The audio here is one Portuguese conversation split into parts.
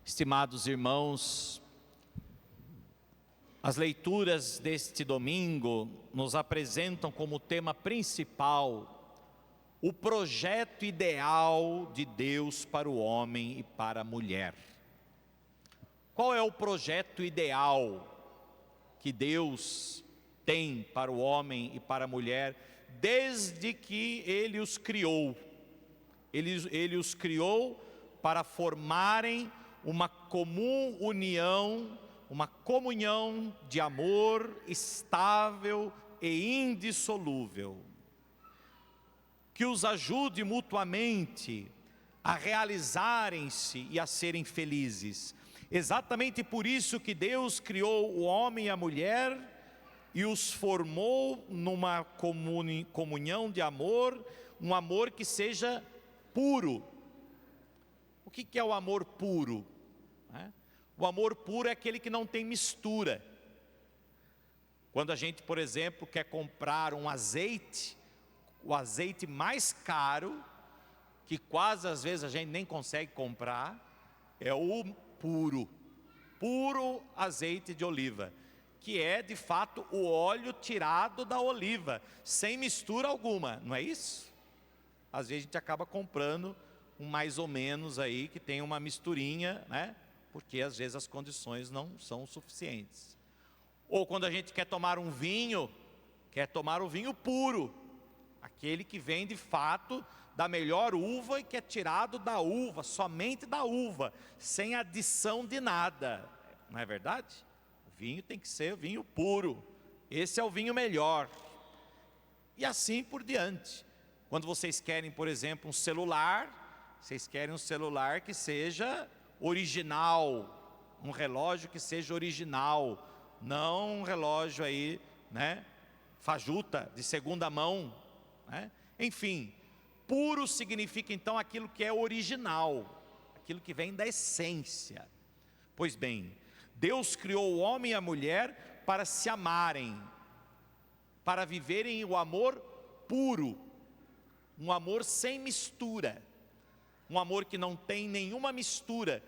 Estimados irmãos, as leituras deste domingo nos apresentam como tema principal o projeto ideal de Deus para o homem e para a mulher. Qual é o projeto ideal que Deus tem para o homem e para a mulher desde que Ele os criou? Ele os criou para formarem uma comum união, uma comunhão de amor estável e indissolúvel, que os ajude mutuamente a realizarem-se e a serem felizes. Exatamente por isso que Deus criou o homem e a mulher e os formou numa comunhão de amor, um amor que seja puro. O que é o amor puro? O amor puro é aquele que não tem mistura. Quando a gente, por exemplo, quer comprar um azeite, o azeite mais caro, que quase às vezes a gente nem consegue comprar, é o puro azeite de oliva, que é de fato o óleo tirado da oliva, sem mistura alguma, não é isso? Às vezes a gente acaba comprando um mais ou menos aí, que tem uma misturinha, né? Porque às vezes as condições não são suficientes. Ou quando a gente quer tomar um vinho, quer tomar o vinho puro, aquele que vem de fato da melhor uva e que é tirado da uva, somente da uva, sem adição de nada, não é verdade? O vinho tem que ser vinho puro, esse é o vinho melhor. E assim por diante. Quando vocês querem, por exemplo, um celular, vocês querem um celular que seja original, um relógio que seja original, não um relógio aí, né, fajuta, de segunda mão, né? Enfim, puro significa então aquilo que é original, aquilo que vem da essência. Pois bem, Deus criou o homem e a mulher para se amarem, para viverem o amor puro, um amor sem mistura, um amor que não tem nenhuma mistura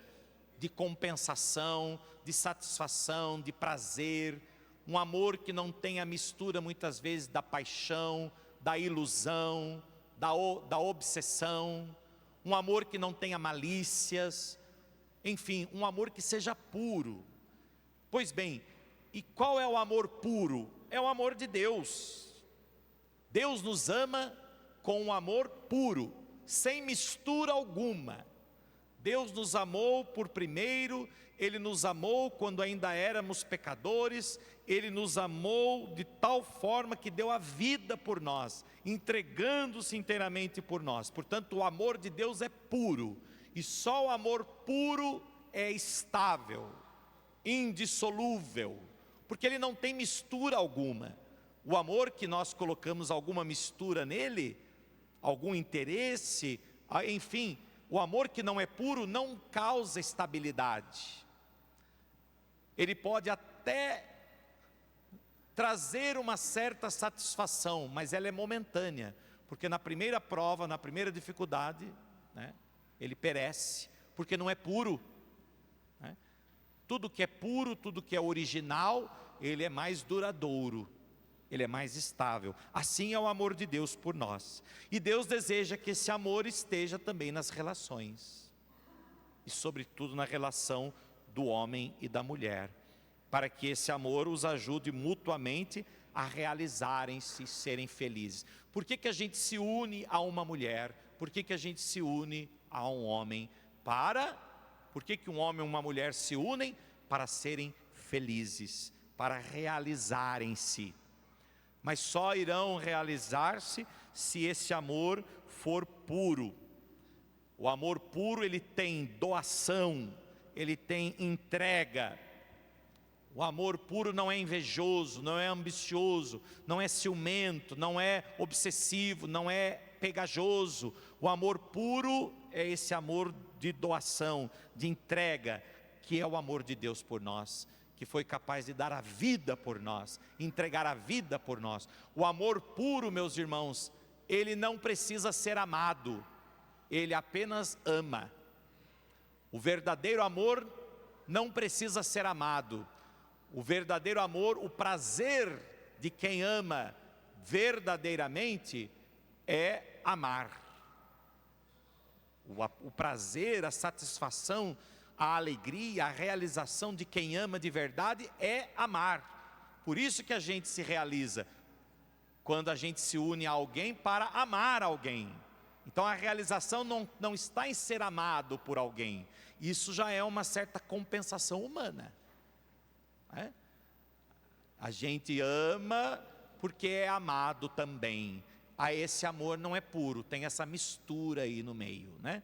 de compensação, de satisfação, de prazer, um amor que não tem a mistura muitas vezes da paixão, da ilusão, da obsessão, um amor que não tenha malícias, enfim, um amor que seja puro. Pois bem, e qual é o amor puro? É o amor de Deus. Deus nos ama com um amor puro, sem mistura alguma. Deus nos amou por primeiro, Ele nos amou quando ainda éramos pecadores, Ele nos amou de tal forma que deu a vida por nós, entregando-se inteiramente por nós. Portanto, o amor de Deus é puro, e só o amor puro é estável, indissolúvel, porque ele não tem mistura alguma. O amor que nós colocamos alguma mistura nele, algum interesse, enfim, o amor que não é puro não causa estabilidade. Ele pode até trazer uma certa satisfação, mas ela é momentânea, porque na primeira prova, na primeira dificuldade, né, ele perece, porque não é puro, né? Tudo que é puro, tudo que é original, ele é mais duradouro, ele é mais estável. Assim é o amor de Deus por nós. E Deus deseja que esse amor esteja também nas relações, e sobretudo na relação do homem e da mulher, para que esse amor os ajude mutuamente a realizarem-se e serem felizes. Por que a gente se une a uma mulher? Por que a gente se une a um homem? Por que um homem e uma mulher se unem? Para serem felizes, para realizarem-se. Mas só irão realizar-se se esse amor for puro. O amor puro, ele tem doação, ele tem entrega. O amor puro não é invejoso, não é ambicioso, não é ciumento, não é obsessivo, não é pegajoso. O amor puro é esse amor de doação, de entrega, que é o amor de Deus por nós, que foi capaz de dar a vida por nós, entregar a vida por nós. O amor puro, meus irmãos, ele não precisa ser amado, ele apenas ama. O verdadeiro amor não precisa ser amado. O verdadeiro amor, o prazer de quem ama verdadeiramente é amar. O prazer, a satisfação, a alegria, a realização de quem ama de verdade é amar. Por isso que a gente se realiza quando a gente se une a alguém para amar alguém. Então a realização não está em ser amado por alguém. Isso já é uma certa compensação humana. A gente ama porque é amado também. Esse amor não é puro, tem essa mistura aí no meio, né?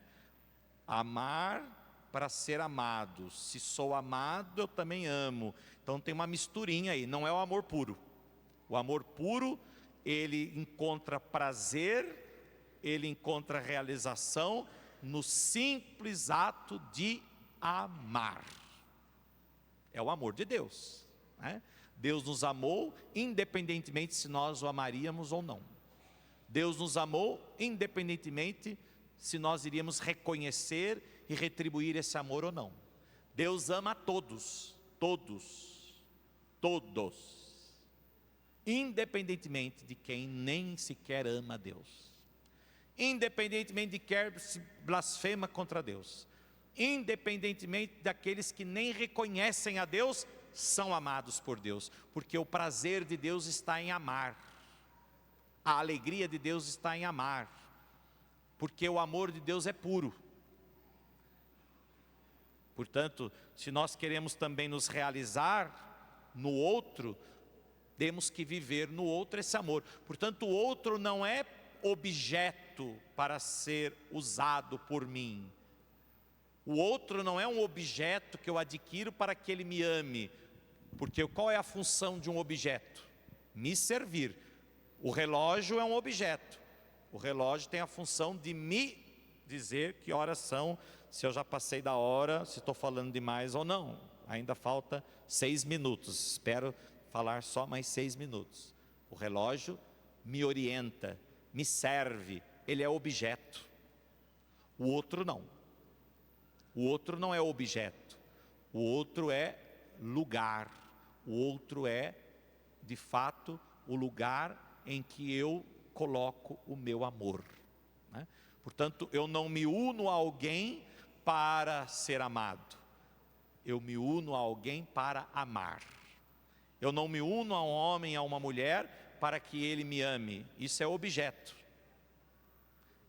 Amar para ser amado. Se sou amado, eu também amo. Então tem uma misturinha aí, não é o amor puro. O amor puro, ele encontra prazer, ele encontra realização no simples ato de amar. É o amor de Deus, né? Deus nos amou independentemente se nós o amaríamos ou não. Deus nos amou independentemente se nós iríamos reconhecer e retribuir esse amor ou não. Deus ama a todos, todos, todos, independentemente de quem nem sequer ama a Deus, independentemente de quem se blasfema contra Deus, independentemente daqueles que nem reconhecem a Deus, são amados por Deus, porque o prazer de Deus está em amar, a alegria de Deus está em amar, porque o amor de Deus é puro. Portanto, se nós queremos também nos realizar no outro, temos que viver no outro esse amor. Portanto, o outro não é objeto para ser usado por mim. O outro não é um objeto que eu adquiro para que ele me ame. Porque qual é a função de um objeto? Me servir. O relógio é um objeto. O relógio tem a função de me dizer que horas são, se eu já passei da hora, se estou falando demais ou não. Ainda falta 6 minutos, espero falar só mais 6 minutos. O relógio me orienta, me serve, ele é objeto. O outro não. O outro não é objeto, o outro é lugar. O outro é, de fato, o lugar em que eu coloco o meu amor, né? Portanto, eu não me uno a alguém para ser amado. Eu me uno a alguém para amar. Eu não me uno a um homem, a uma mulher, para que ele me ame. Isso é objeto.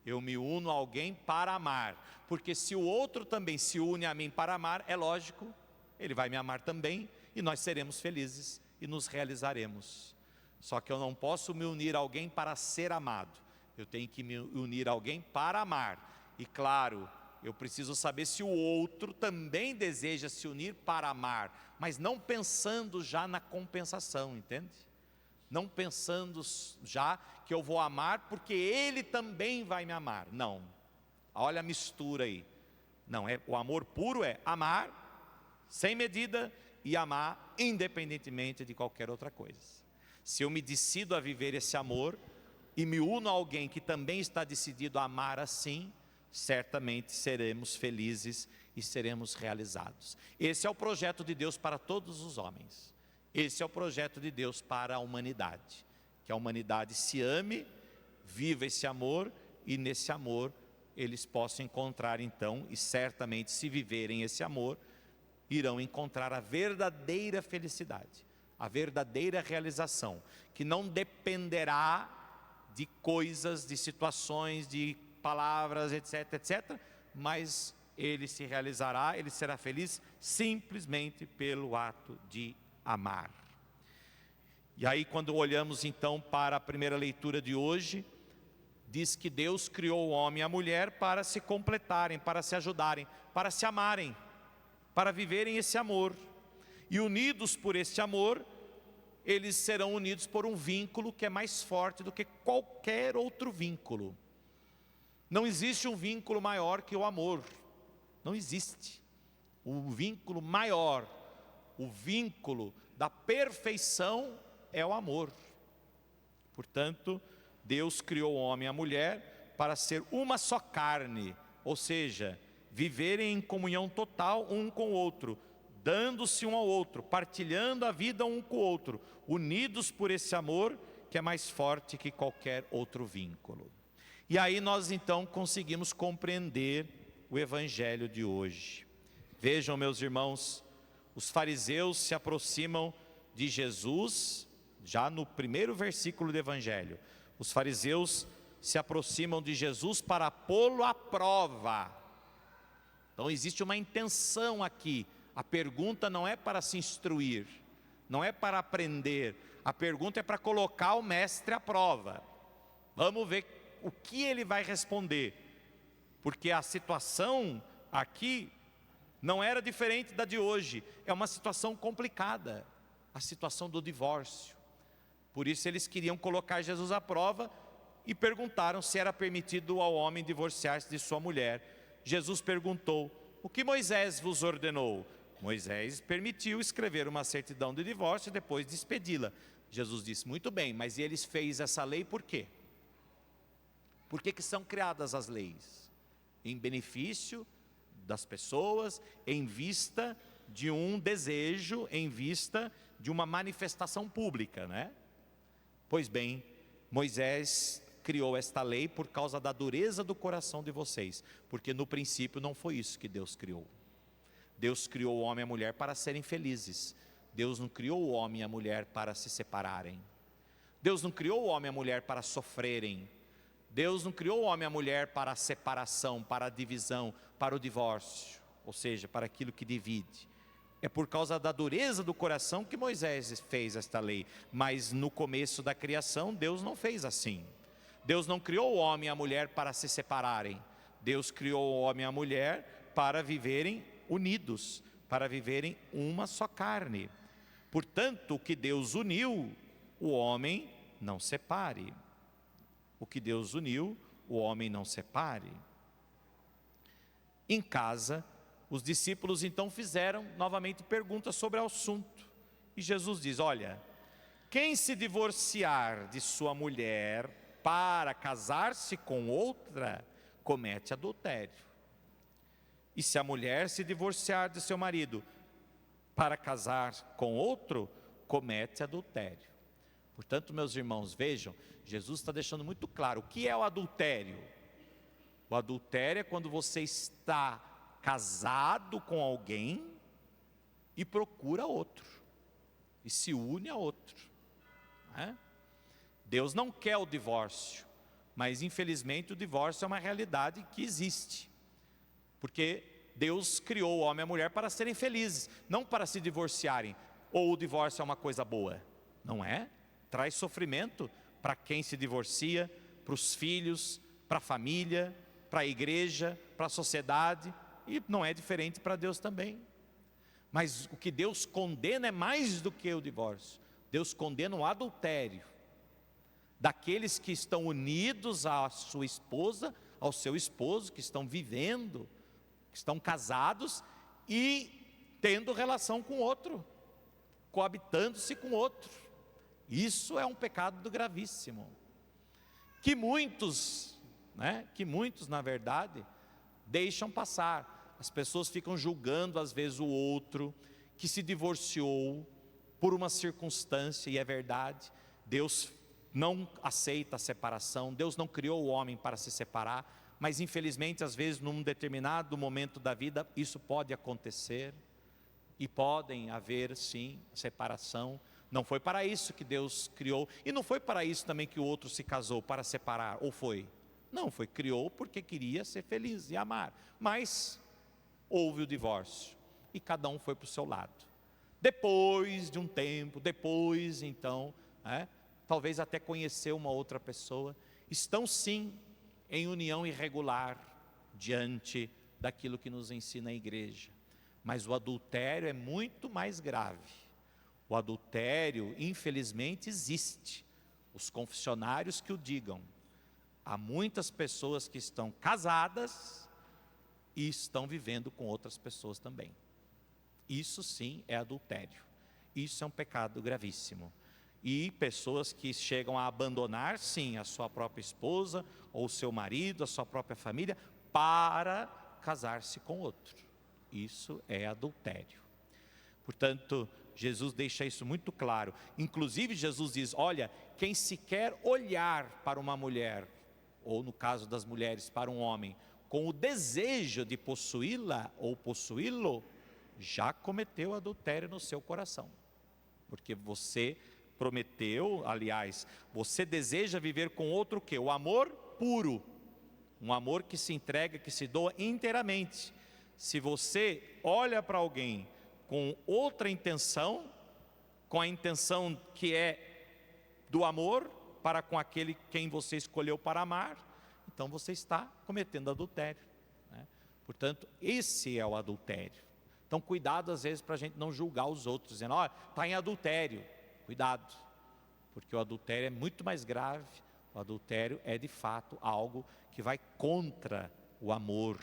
Eu me uno a alguém para amar. Porque se o outro também se une a mim para amar, é lógico, ele vai me amar também, e nós seremos felizes e nos realizaremos. Só que eu não posso me unir a alguém para ser amado. Eu tenho que me unir a alguém para amar. E claro, eu preciso saber se o outro também deseja se unir para amar, mas não pensando já na compensação, entende? Não pensando já que eu vou amar porque ele também vai me amar. Não. Olha a mistura aí. Não, o amor puro é amar sem medida e amar independentemente de qualquer outra coisa. Se eu me decido a viver esse amor e me uno a alguém que também está decidido a amar assim, certamente seremos felizes e seremos realizados. Esse é o projeto de Deus para todos os homens. Esse é o projeto de Deus para a humanidade. Que a humanidade se ame, viva esse amor e nesse amor eles possam encontrar então, e certamente se viverem esse amor, irão encontrar a verdadeira felicidade, a verdadeira realização, que não dependerá de coisas, de situações, de palavras, etc, etc, mas ele se realizará, ele será feliz simplesmente pelo ato de amar. E aí quando olhamos então para a primeira leitura de hoje, diz que Deus criou o homem e a mulher para se completarem, para se ajudarem, para se amarem, para viverem esse amor. E unidos por esse amor, eles serão unidos por um vínculo que é mais forte do que qualquer outro vínculo. Não existe um vínculo maior que o amor. Não existe. O vínculo maior, o vínculo da perfeição é o amor. Portanto, Deus criou o homem e a mulher para ser uma só carne, ou seja, viverem em comunhão total um com o outro, dando-se um ao outro, partilhando a vida um com o outro, unidos por esse amor que é mais forte que qualquer outro vínculo. E aí nós então conseguimos compreender o evangelho de hoje. Vejam, meus irmãos, os fariseus se aproximam de Jesus, já no primeiro versículo do evangelho. Os fariseus se aproximam de Jesus para pô-lo à prova. Então existe uma intenção aqui. A pergunta não é para se instruir, não é para aprender. A pergunta é para colocar o mestre à prova. Vamos ver o que ele vai responder. Porque a situação aqui não era diferente da de hoje. É uma situação complicada, a situação do divórcio. Por isso eles queriam colocar Jesus à prova e perguntaram se era permitido ao homem divorciar-se de sua mulher. Jesus perguntou: o que Moisés vos ordenou? Moisés permitiu escrever uma certidão de divórcio e depois despedi-la. Jesus disse: muito bem, mas eles fez essa lei por quê? Por que são criadas as leis? Em benefício das pessoas, em vista de um desejo, em vista de uma manifestação pública, né? Pois bem, Moisés criou esta lei por causa da dureza do coração de vocês, porque no princípio não foi isso que Deus criou. Deus criou o homem e a mulher para serem felizes. Deus não criou o homem e a mulher para se separarem. Deus não criou o homem e a mulher para sofrerem. Deus não criou o homem e a mulher para a separação, para a divisão, para o divórcio, ou seja, para aquilo que divide. É por causa da dureza do coração que Moisés fez esta lei, mas no começo da criação Deus não fez assim. Deus não criou o homem e a mulher para se separarem. Deus criou o homem e a mulher para viverem unidos, para viverem uma só carne. Portanto, o que Deus uniu, o homem não separe. O que Deus uniu, o homem não separe. Em casa, os discípulos então fizeram novamente perguntas sobre o assunto. E Jesus diz: olha, quem se divorciar de sua mulher para casar-se com outra, comete adultério. E se a mulher se divorciar de seu marido para casar com outro, comete adultério. Portanto, meus irmãos, vejam, Jesus está deixando muito claro o que é o adultério. O adultério é quando você está casado com alguém e procura outro, e se une a outro, né? Deus não quer o divórcio, mas infelizmente o divórcio é uma realidade que existe, porque Deus criou o homem e a mulher para serem felizes, não para se divorciarem. Ou o divórcio é uma coisa boa? Não é? Traz sofrimento para quem se divorcia, para os filhos, para a família, para a igreja, para a sociedade, e não é diferente para Deus também. Mas o que Deus condena é mais do que o divórcio. Deus condena o adultério daqueles que estão unidos à sua esposa, ao seu esposo, que estão vivendo, que estão casados e tendo relação com outro, coabitando-se com outro. Isso é um pecado gravíssimo, que muitos, na verdade, deixam passar. As pessoas ficam julgando às vezes o outro, que se divorciou por uma circunstância, e é verdade, Deus não aceita a separação, Deus não criou o homem para se separar, mas infelizmente às vezes num determinado momento da vida isso pode acontecer, e podem haver sim separação. Não foi para isso que Deus criou, e não foi para isso também que o outro se casou, para separar, ou foi? Não, criou porque queria ser feliz e amar, mas houve o divórcio, e cada um foi para o seu lado. Depois de um tempo, então, talvez até conhecer uma outra pessoa, estão sim em união irregular, diante daquilo que nos ensina a igreja. Mas o adultério é muito mais grave. O adultério, infelizmente, existe. Os confessionários que o digam. Há muitas pessoas que estão casadas e estão vivendo com outras pessoas também. Isso sim é adultério. Isso é um pecado gravíssimo. E pessoas que chegam a abandonar sim a sua própria esposa, ou seu marido, a sua própria família, para casar-se com outro. Isso é adultério. Portanto, Jesus deixa isso muito claro. Inclusive, Jesus diz: olha, quem sequer olhar para uma mulher, ou no caso das mulheres, para um homem, com o desejo de possuí-la ou possuí-lo, já cometeu adultério no seu coração. Porque você prometeu, aliás, você deseja viver com outro o quê? O amor puro. Um amor que se entrega, que se doa inteiramente. Se você olha para alguém com outra intenção, com a intenção que é do amor para com aquele quem você escolheu para amar, então você está cometendo adultério, né? Portanto, esse é o adultério. Então, cuidado às vezes para a gente não julgar os outros, dizendo: olha, está em adultério. Cuidado, porque o adultério é muito mais grave. O adultério é de fato algo que vai contra o amor,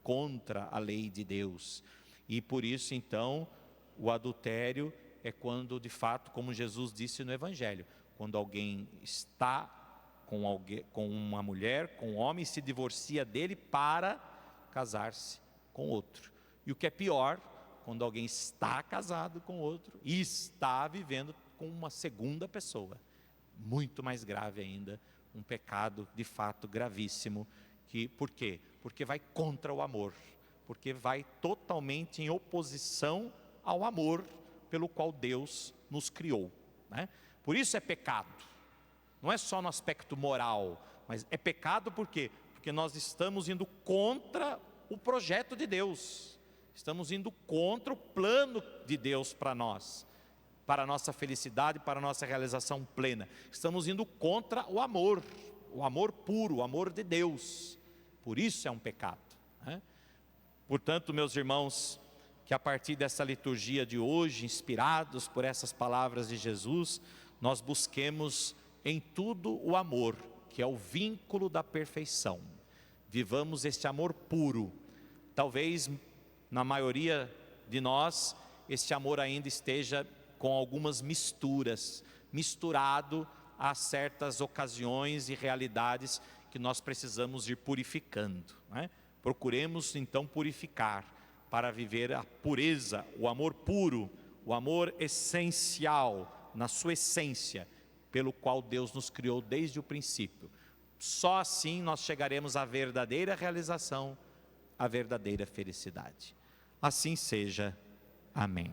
contra a lei de Deus. E por isso então, o adultério é quando de fato, como Jesus disse no Evangelho, quando alguém está com uma mulher, com um homem, se divorcia dele para casar-se com outro. E o que é pior, quando alguém está casado com outro e está vivendo com uma segunda pessoa. Muito mais grave ainda, um pecado de fato gravíssimo. Por quê? Porque vai contra o amor, porque vai totalmente em oposição ao amor pelo qual Deus nos criou, né? Por isso é pecado, não é só no aspecto moral, mas é pecado por quê? Porque nós estamos indo contra o projeto de Deus, estamos indo contra o plano de Deus para nós, para a nossa felicidade, para a nossa realização plena. Estamos indo contra o amor puro, o amor de Deus. Por isso é um pecado, né? Portanto, meus irmãos, que a partir dessa liturgia de hoje, inspirados por essas palavras de Jesus, nós busquemos em tudo o amor, que é o vínculo da perfeição. Vivamos este amor puro. Talvez, na maioria de nós, este amor ainda esteja com algumas misturas, misturado a certas ocasiões e realidades que nós precisamos ir purificando, né? Procuremos então purificar, para viver a pureza, o amor puro, o amor essencial, na sua essência, pelo qual Deus nos criou desde o princípio. Só assim nós chegaremos à verdadeira realização, à verdadeira felicidade. Assim seja. Amém.